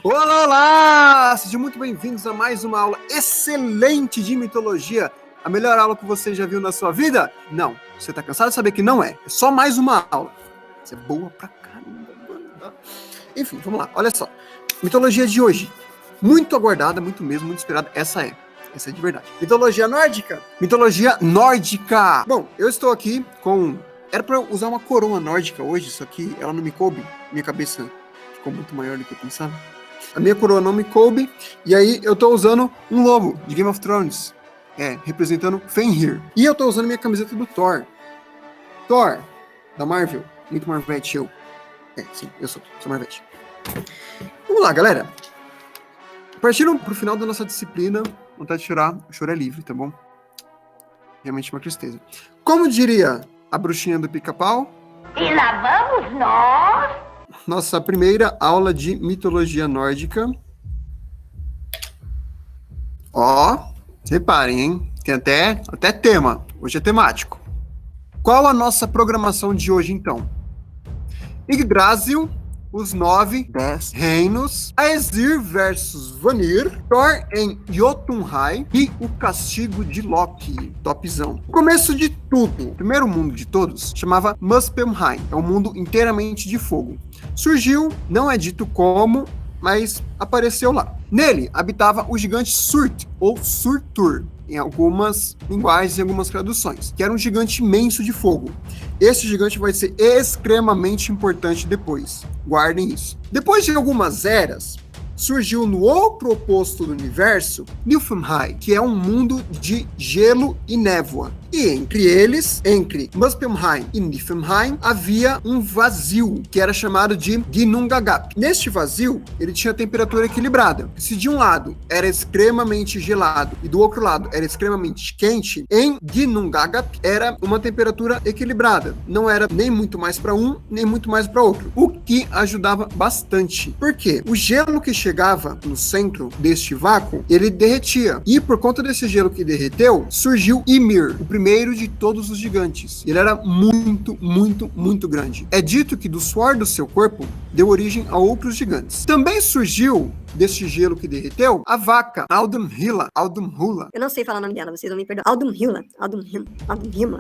Olá, olá! Sejam muito bem-vindos a mais uma aula excelente de mitologia. A melhor aula que você já viu na sua vida? Não. Você tá cansado de saber que não é. É só mais uma aula. Isso é boa pra caramba, mano. Enfim, vamos lá. Olha só. Mitologia de hoje. Muito aguardada, muito mesmo, muito esperada. Essa é de verdade. Mitologia nórdica? Mitologia nórdica! Bom, eu estou aqui com... Era pra eu usar uma coroa nórdica hoje, só que ela não me coube. Minha cabeça ficou muito maior do que eu pensava. A minha coroa não me coube, e aí eu tô usando um lobo de Game of Thrones, representando Fenrir. E eu tô usando minha camiseta do Thor. Thor, da Marvel, muito Marvete eu. Sim, eu sou Marvete. Vamos lá, galera. Partindo pro final da nossa disciplina, vontade de chorar, o choro é livre, tá bom? Realmente uma tristeza. Como diria a bruxinha do Pica-Pau? E lá vamos nós! Nossa primeira aula de mitologia nórdica. Ó, reparem, hein? Tem até tema. Hoje é temático. Qual a nossa programação de hoje, então? Yggdrasil, os 10 reinos, Aesir versus Vanir, Thor em Jotunheim e o castigo de Loki. Topzão. O começo de tudo, o primeiro mundo de todos, chamava Muspelheim. É um mundo inteiramente de fogo. Surgiu, não é dito como, mas apareceu lá. Nele habitava o gigante Surt, ou Surtur, em algumas linguagens e algumas traduções, que era um gigante imenso de fogo. Esse gigante vai ser extremamente importante depois. Guardem isso. Depois de algumas eras, surgiu no outro oposto do universo, Niflheim, que é um mundo de gelo e névoa. E entre Muspelheim e Niflheim, havia um vazio, que era chamado de Ginnungagap. Neste vazio, ele tinha temperatura equilibrada. Se de um lado era extremamente gelado e do outro lado era extremamente quente, em Ginnungagap era uma temperatura equilibrada. Não era nem muito mais para um, nem muito mais para outro. O que ajudava bastante. Por quê? O gelo que chegava no centro deste vácuo, ele derretia. E por conta desse gelo que derreteu, surgiu Ymir, o primeiro de todos os gigantes. Ele era muito, muito, muito grande. É dito que do suor do seu corpo deu origem a outros gigantes. Também surgiu deste gelo que derreteu a vaca Audumhila. Eu não sei falar o nome dela, vocês vão me perdoar. Audumhila.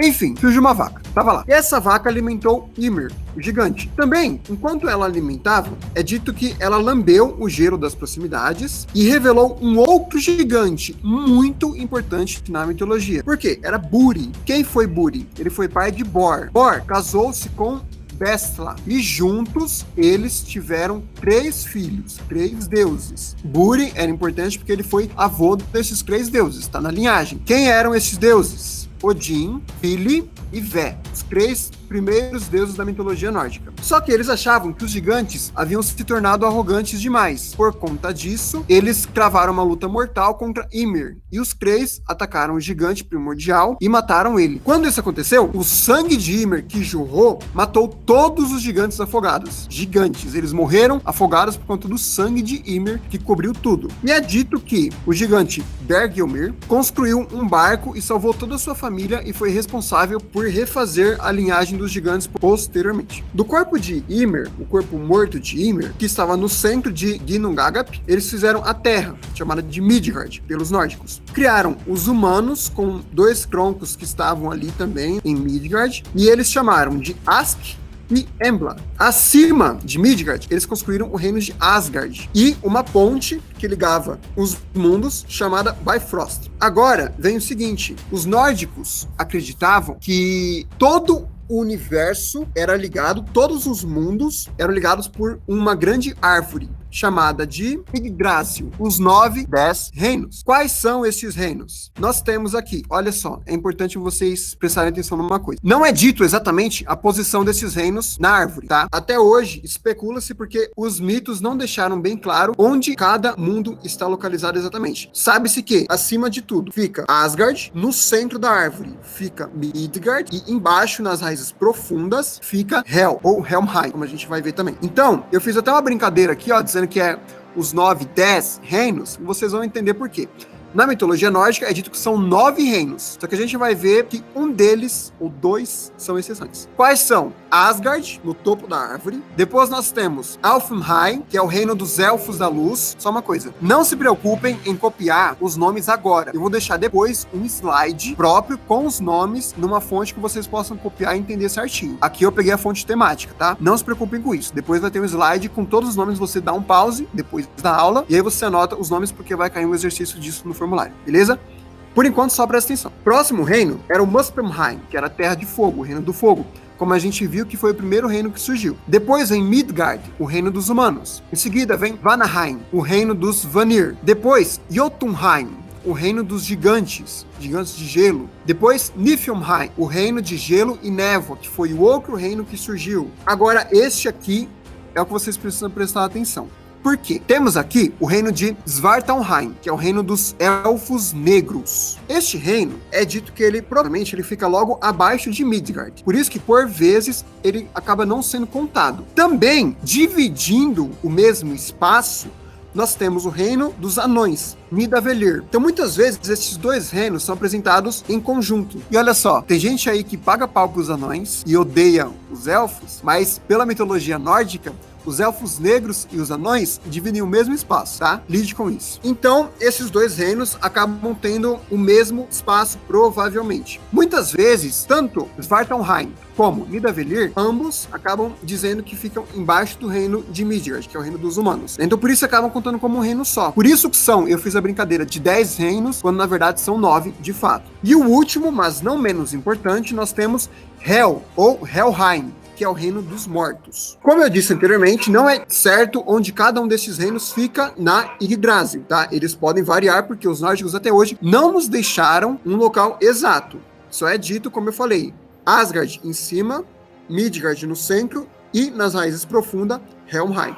Enfim, surgiu uma vaca. Tava lá. E essa vaca alimentou Ymir, o gigante. Também, enquanto ela alimentava, é dito que ela lambeu o gelo das proximidades e revelou um outro gigante muito importante na mitologia. Por quê? Era Buri. Quem foi Buri? Ele foi pai de Bor. Bor casou-se com Bestla. E juntos eles tiveram 3 filhos, 3 deuses. Buri era importante porque ele foi avô desses 3 deuses, tá na linhagem. Quem eram esses deuses? Odin, Vili e Vé, os 3 primeiros deuses da mitologia nórdica. Só que eles achavam que os gigantes haviam se tornado arrogantes demais. Por conta disso, eles travaram uma luta mortal contra Ymir, e os 3 atacaram o gigante primordial e mataram ele. Quando isso aconteceu, o sangue de Ymir que jorrou matou todos os gigantes afogados. Gigantes, eles morreram afogados por conta do sangue de Ymir que cobriu tudo. E é dito que o gigante Bergelmir construiu um barco e salvou toda a sua família e foi responsável por refazer a linhagem dos gigantes posteriormente. Do corpo de Ymir, o corpo morto de Ymir, que estava no centro de Ginnungagap, eles fizeram a terra, chamada de Midgard, pelos nórdicos. Criaram os humanos com 2 troncos que estavam ali também em Midgard, e eles chamaram de Ask e Embla. Acima de Midgard, eles construíram o reino de Asgard e uma ponte que ligava os mundos chamada Bifrost. Agora vem o seguinte, os nórdicos acreditavam que todo o universo era ligado, todos os mundos eram ligados por uma grande árvore. chamada de Yggdrasil, os 9, 10 reinos. Quais são esses reinos? Nós temos aqui, olha só, é importante vocês prestarem atenção numa coisa. Não é dito exatamente a posição desses reinos na árvore, tá? Até hoje, especula-se porque os mitos não deixaram bem claro onde cada mundo está localizado exatamente. Sabe-se que, acima de tudo, fica Asgard, no centro da árvore fica Midgard, e embaixo, nas raízes profundas, fica Hel, ou Helmheim, como a gente vai ver também. Então, eu fiz até uma brincadeira aqui, ó, dizendo que é os 9, 10 reinos, e vocês vão entender por quê. Na mitologia nórdica é dito que são 9 reinos, só que a gente vai ver que um deles, ou 2, são exceções. Quais são? Asgard, no topo da árvore. Depois nós temos Alfheim, que é o reino dos elfos da luz. Só uma coisa, não se preocupem em copiar os nomes agora. Eu vou deixar depois um slide próprio com os nomes numa fonte que vocês possam copiar e entender certinho. Aqui eu peguei a fonte temática, tá? Não se preocupem com isso. Depois vai ter um slide com todos os nomes, você dá um pause depois da aula, e aí você anota os nomes porque vai cair um exercício disso no formulário, beleza? Por enquanto, só presta atenção. Próximo reino era o Muspelheim, que era a Terra de Fogo, o reino do fogo, como a gente viu que foi o primeiro reino que surgiu. Depois vem Midgard, o reino dos humanos. Em seguida vem Vanaheim, o reino dos Vanir. Depois, Jotunheim, o reino dos gigantes de gelo. Depois, Niflheim, o reino de gelo e névoa, que foi o outro reino que surgiu. Agora, este aqui é o que vocês precisam prestar atenção. Por quê? Temos aqui o reino de Svartalfheim, que é o reino dos elfos negros. Este reino é dito que ele provavelmente fica logo abaixo de Midgard. Por isso que, por vezes, ele acaba não sendo contado. Também, dividindo o mesmo espaço, nós temos o reino dos anões, Nidavellir. Então, muitas vezes, esses dois reinos são apresentados em conjunto. E olha só, tem gente aí que paga pau pros anões e odeia os elfos, mas pela mitologia nórdica, os elfos negros e os anões dividem o mesmo espaço, tá? Lide com isso. Então, esses dois reinos acabam tendo o mesmo espaço, provavelmente. Muitas vezes, tanto Svartalfheim como Nidavellir, ambos acabam dizendo que ficam embaixo do reino de Midgard, que é o reino dos humanos. Então, por isso, acabam contando como um reino só. Por isso que eu fiz a brincadeira de 10 reinos, quando na verdade são 9, de fato. E o último, mas não menos importante, nós temos Hel, ou Helheim, que é o reino dos mortos. Como eu disse anteriormente, não é certo onde cada um desses reinos fica na Yggdrasil, tá? Eles podem variar porque os nórdicos até hoje não nos deixaram um local exato. Só é dito, como eu falei, Asgard em cima, Midgard no centro e nas raízes profundas, Helmheim.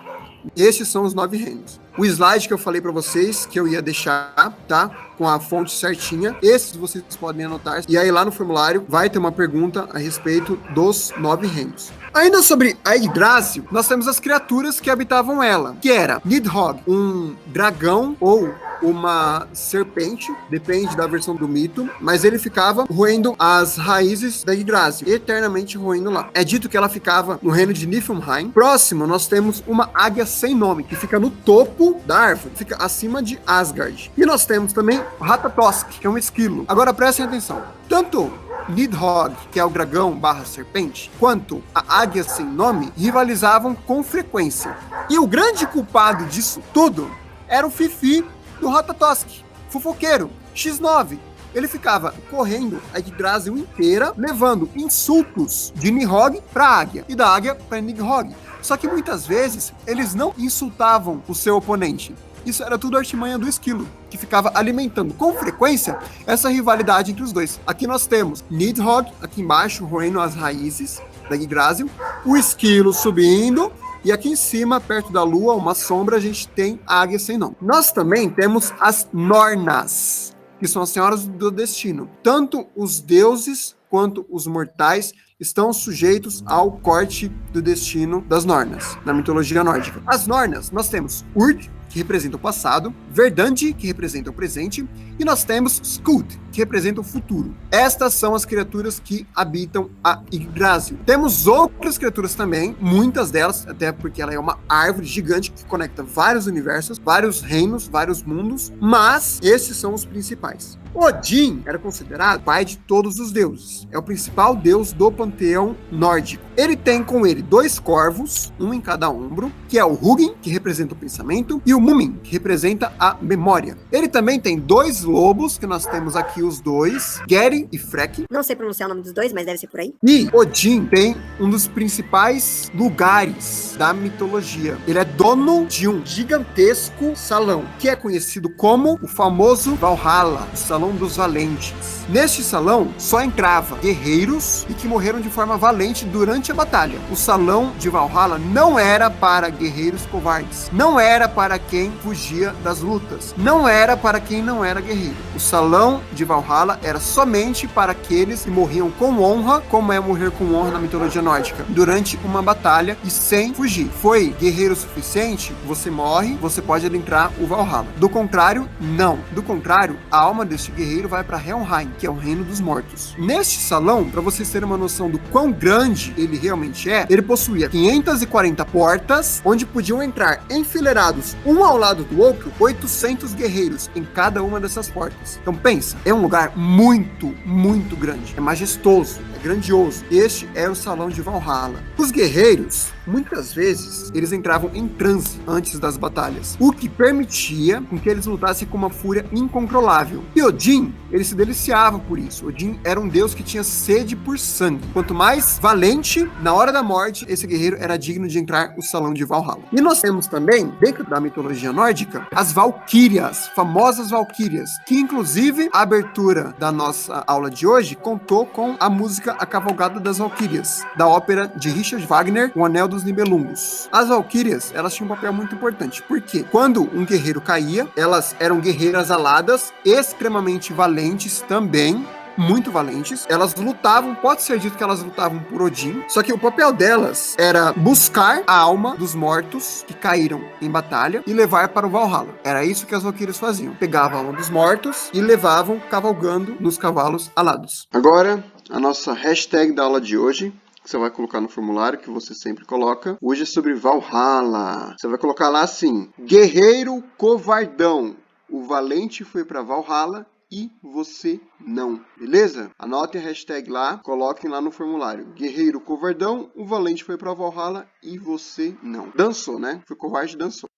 Esses são os 9 reinos. O slide que eu falei para vocês, que eu ia deixar, tá? Com a fonte certinha. Esses vocês podem anotar. E aí lá no formulário vai ter uma pergunta a respeito dos 9 reinos. Ainda sobre a Yggdrasil, nós temos as criaturas que habitavam ela, que era Nidhogg, um dragão ou uma serpente, depende da versão do mito, mas ele ficava roendo as raízes da Yggdrasil, eternamente roendo lá. É dito que ela ficava no reino de Niflheim. Próximo, nós temos uma águia sem nome, que fica no topo da árvore, fica acima de Asgard. E nós temos também o Ratatosk, que é um esquilo. Agora prestem atenção, tanto Nidhogg, que é o dragão / serpente, quanto a águia sem nome, rivalizavam com frequência. E o grande culpado disso tudo era o Fifi do Ratatosk, fofoqueiro, X9. Ele ficava correndo a Yggdrasil inteira, levando insultos de Nidhogg para a águia e da águia para Nidhogg. Só que muitas vezes eles não insultavam o seu oponente. Isso era tudo artimanha do esquilo, que ficava alimentando com frequência essa rivalidade entre os dois. Aqui nós temos Nidhogg, aqui embaixo, roendo as raízes da Yggdrasil, o esquilo subindo, e aqui em cima, perto da lua, uma sombra, a gente tem a águia sem nome. Nós também temos as Nornas, que são as senhoras do destino. Tanto os deuses quanto os mortais estão sujeitos ao corte do destino das Nornas, na mitologia nórdica. As Nornas, nós temos Urd, que representa o passado, Verdandi, que representa o presente, e nós temos Skuld, que representa o futuro. Estas são as criaturas que habitam a Yggdrasil. Temos outras criaturas também, muitas delas, até porque ela é uma árvore gigante que conecta vários universos, vários reinos, vários mundos, mas esses são os principais. Odin era considerado pai de todos os deuses. É o principal deus do panteão nórdico. Ele tem com ele 2 corvos, um em cada ombro, que é o Hugin, que representa o pensamento, e o Mumin, que representa a memória. Ele também tem 2 lobos, que nós temos aqui os 2, Geri e Freki. Não sei pronunciar o nome dos dois, mas deve ser por aí. E Odin tem um dos principais lugares da mitologia. Ele é dono de um gigantesco salão, que é conhecido como o famoso Valhalla, o Salão dos Valentes. Neste salão, só entrava guerreiros e que morreram de forma valente durante a batalha. O Salão de Valhalla não era para guerreiros covardes, não era para quem fugia das lutas, não era para quem não era guerreiro. O Salão de Valhalla era somente para aqueles que morriam com honra, como é morrer com honra na mitologia nórdica, durante uma batalha e sem fugir. Foi guerreiro suficiente, você morre, você pode adentrar o Valhalla. Do contrário, não. Do contrário, a alma deste guerreiro vai para Helheim, que é o reino dos mortos. Neste salão, para vocês terem uma noção do quão grande ele realmente é, ele possuía 540 portas, onde podiam entrar enfileirados um ao lado do outro 800 guerreiros em cada uma dessas portas. Então pensa, é um lugar muito, muito grande, é majestoso, é grandioso. Este é o Salão de Valhalla. Os guerreiros, muitas vezes, eles entravam em transe antes das batalhas, o que permitia com que eles lutassem com uma fúria incontrolável. E Odin, ele se deliciava por isso. Odin era um deus que tinha sede por sangue. Quanto mais valente, na hora da morte, esse guerreiro era digno de entrar no Salão de Valhalla. E nós temos também, dentro da mitologia nórdica, as Valquírias, famosas Valquírias, que inclusive a abertura da nossa aula de hoje contou com a música A Cavalgada das Valquírias, da ópera de Richard Wagner, O Anel dos Nibelungos. As Valquírias, elas tinham um papel muito importante, porque quando um guerreiro caía, elas eram guerreiras aladas, extremamente valentes também, muito valentes. Elas lutavam, pode ser dito que elas lutavam por Odin, só que o papel delas era buscar a alma dos mortos que caíram em batalha e levar para o Valhalla. Era isso que as Valquírias faziam. Pegavam a alma dos mortos e levavam cavalgando nos cavalos alados. Agora, a nossa hashtag da aula de hoje, que você vai colocar no formulário, que você sempre coloca. Hoje é sobre Valhalla. Você vai colocar lá assim: guerreiro covardão, o valente foi para Valhalla e você não. Beleza? Anotem a hashtag lá, coloquem lá no formulário. Guerreiro covardão, o valente foi para Valhalla e você não. Dançou, né? Foi covarde, dançou.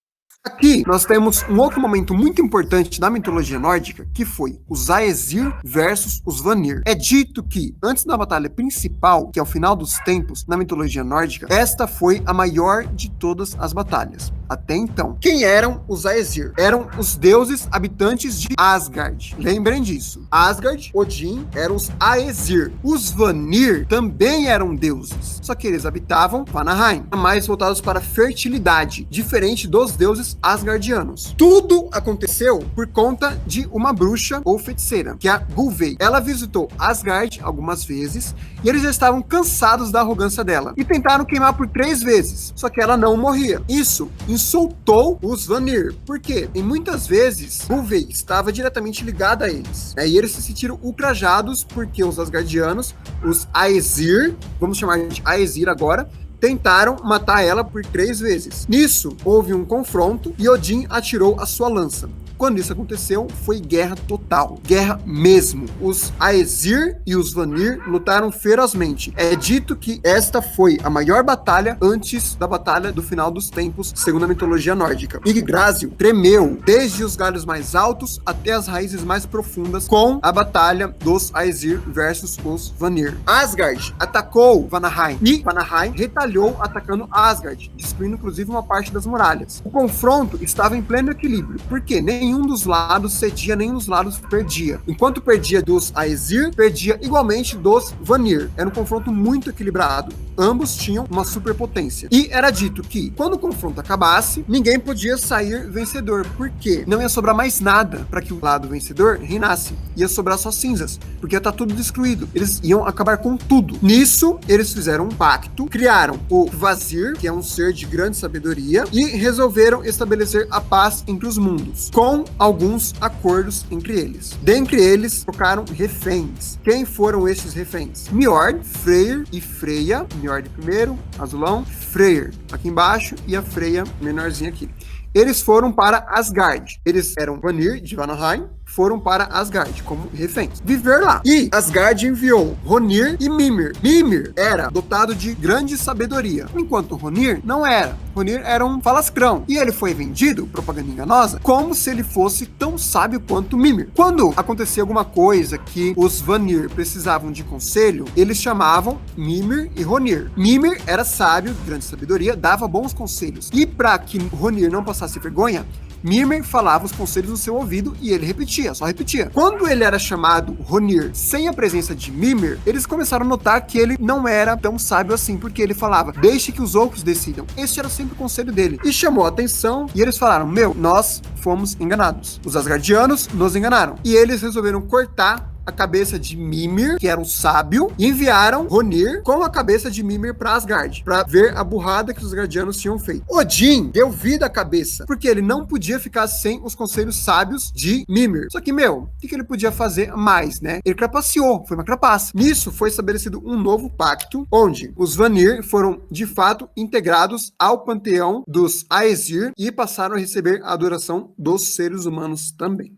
Aqui nós temos um outro momento muito importante da mitologia nórdica, que foi os Aesir versus os Vanir. É dito que, antes da batalha principal, que é o final dos tempos na mitologia nórdica, esta foi a maior de todas as batalhas. Até então. Quem eram os Aesir? Eram os deuses habitantes de Asgard. Lembrem disso. Asgard, Odin, eram os Aesir. Os Vanir também eram deuses, só que eles habitavam Vanaheim, mais voltados para a fertilidade, diferente dos deuses asgardianos. Tudo aconteceu por conta de uma bruxa ou feiticeira, que é a Gulveig. Ela visitou Asgard algumas vezes e eles já estavam cansados da arrogância dela e tentaram queimar por 3 vezes, só que ela não morria. Isso insultou os Vanir, porque em muitas vezes Gulveig estava diretamente ligada a eles, e eles se sentiram ultrajados porque os asgardianos, os Aesir, vamos chamar de Aesir agora, tentaram matar ela por 3 vezes. Nisso, houve um confronto e Odin atirou a sua lança. Quando isso aconteceu, foi guerra total. Guerra mesmo. Os Aesir e os Vanir lutaram ferozmente. É dito que esta foi a maior batalha antes da batalha do final dos tempos, segundo a mitologia nórdica. Yggdrasil tremeu desde os galhos mais altos até as raízes mais profundas com a batalha dos Aesir versus os Vanir. Asgard atacou Vanaheim e Vanaheim retalhou atacando Asgard, destruindo inclusive uma parte das muralhas. O confronto estava em pleno equilíbrio, porque nenhum dos lados cedia, nenhum dos lados perdia. Enquanto perdia dos Aesir, perdia igualmente dos Vanir. Era um confronto muito equilibrado. Ambos tinham uma superpotência. E era dito que, quando o confronto acabasse, ninguém podia sair vencedor, porque não ia sobrar mais nada para que o lado vencedor reinasse. Ia sobrar só cinzas, porque ia estar tudo destruído. Eles iam acabar com tudo. Nisso, eles fizeram um pacto, criaram o Kvasir, que é um ser de grande sabedoria, e resolveram estabelecer a paz entre os mundos, com alguns acordos entre eles. Dentre eles, trocaram reféns. Quem foram esses reféns? Njord, Freyr e Freya. Njord primeiro, azulão, Freyr aqui embaixo e a Freya menorzinha aqui. Eles foram para Asgard. Eles eram Vanir de Vanaheim, foram para Asgard como reféns, viver lá. E Asgard enviou Hrungnir e Mimir. Mimir era dotado de grande sabedoria, enquanto Hrungnir não era. Hrungnir era um falascrão, e ele foi vendido, propaganda enganosa, como se ele fosse tão sábio quanto Mimir. Quando acontecia alguma coisa que os Vanir precisavam de conselho, eles chamavam Mimir e Hrungnir. Mimir era sábio, de grande sabedoria, dava bons conselhos. E para que Hrungnir não passasse vergonha, Mimir falava os conselhos no seu ouvido e ele repetia, só repetia. Quando ele era chamado Hrungnir sem a presença de Mimir, eles começaram a notar que ele não era tão sábio assim, porque ele falava, deixe que os outros decidam. Esse era sempre o conselho dele. E chamou a atenção, e eles falaram, nós fomos enganados. Os Asgardianos nos enganaram. E eles resolveram cortar a cabeça de Mimir, que era um sábio, e enviaram Hrungnir com a cabeça de Mimir para Asgard, para ver a burrada que os Asgardianos tinham feito. Odin deu vida à cabeça, porque ele não podia ficar sem os conselhos sábios de Mimir. Só que, o que ele podia fazer mais, né? Ele trapaceou, foi uma trapaça. Nisso foi estabelecido um novo pacto, onde os Vanir foram, de fato, integrados ao panteão dos Aesir e passaram a receber a adoração dos seres humanos também.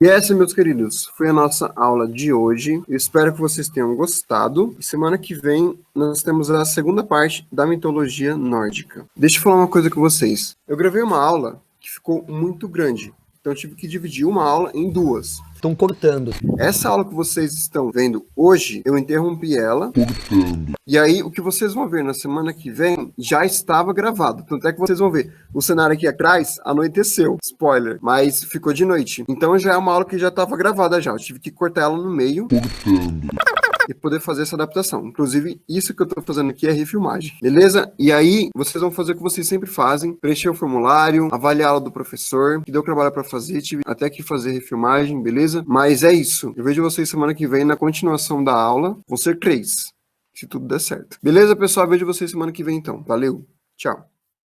E essa, meus queridos, foi a nossa aula de hoje. Eu espero que vocês tenham gostado. Semana que vem, nós temos a segunda parte da mitologia nórdica. Deixa eu falar uma coisa com vocês. Eu gravei uma aula que ficou muito grande. Então eu tive que dividir uma aula em duas. Estão cortando. Essa aula que vocês estão vendo hoje, eu interrompi ela. E aí, o que vocês vão ver na semana que vem já estava gravado. Tanto é que vocês vão ver o cenário aqui atrás anoiteceu. Spoiler. Mas ficou de noite. Então já é uma aula que já estava gravada já. Eu tive que cortar ela no meio. E poder fazer essa adaptação. Inclusive, isso que eu tô fazendo aqui é refilmagem. Beleza? E aí, vocês vão fazer o que vocês sempre fazem. Preencher o formulário, avaliar a aula do professor, que deu trabalho pra fazer, tive até que fazer refilmagem, beleza? Mas é isso. Eu vejo vocês semana que vem na continuação da aula. Vão ser 3, se tudo der certo. Beleza, pessoal? Eu vejo vocês semana que vem, então. Valeu. Tchau.